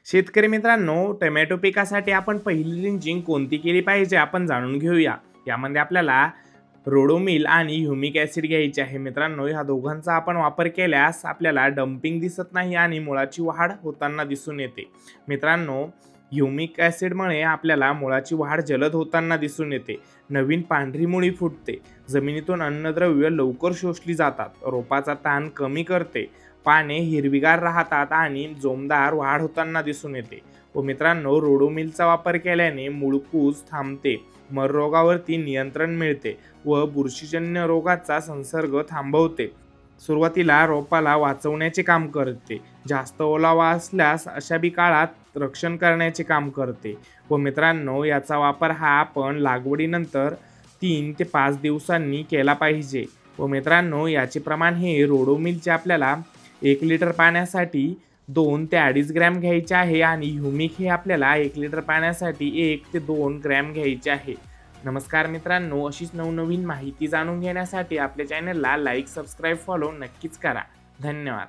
शेतकरी मित्रांनो, टोमॅटो पिकासाठी आपण पहिली ड्रिंचिंग कोणती केली पाहिजे आपण जाणून घेऊया. यामध्ये आपल्याला रोडोमिल आणि ह्युमिक ॲसिड घ्यायचे आहे. मित्रांनो, ह्या दोघांचा आपण वापर केल्यास आपल्याला डंपिंग दिसत नाही आणि मुळाची वाढ होताना दिसून येते. मित्रांनो, ह्युमिक ॲसिडमुळे आपल्याला मुळाची वाढ जलद होताना दिसून येते. नवीन पांढरी मुळी फुटते, जमिनीतून अन्नद्रव्य लवकर शोषली जातात, रोपाचा ताण कमी करते, पाने हिरवीगार राहतात आणि जोमदार वाढ होताना दिसून येते. व मित्रांनो, रोडोमिलचा वापर केल्याने मुळकूज थांबते, मर रोगावरती नियंत्रण मिळते व बुरशीजन्य रोगाचा संसर्ग थांबवते. सुरुवातीला रोपाला वाचवण्याचे काम करते, जास्त ओलावा असल्यास अशा बी काळात रक्षण करण्याचे काम करते. व मित्रांनो, याचा वापर हा आपण लागवडीनंतर 3 ते 5 दिवसांनी केला पाहिजे. व मित्रांनो, याचे प्रमाण हे रोडोमिलचे आपल्याला 1 लिटर पाण्यासाठी 2 ते 2.5 ग्रॅम घ्यायचे आहे आणि ह्युमिक हे आपल्याला 1 लिटर पाण्यासाठी 1 ते 2 ग्रॅम घ्यायचे आहे. नमस्कार मित्रांनो, अशीच नवनवीन माहिती जाणून घेण्यासाठी आपल्या चॅनलला लाईक, सबस्क्राईब, फॉलो नक्कीच करा. धन्यवाद.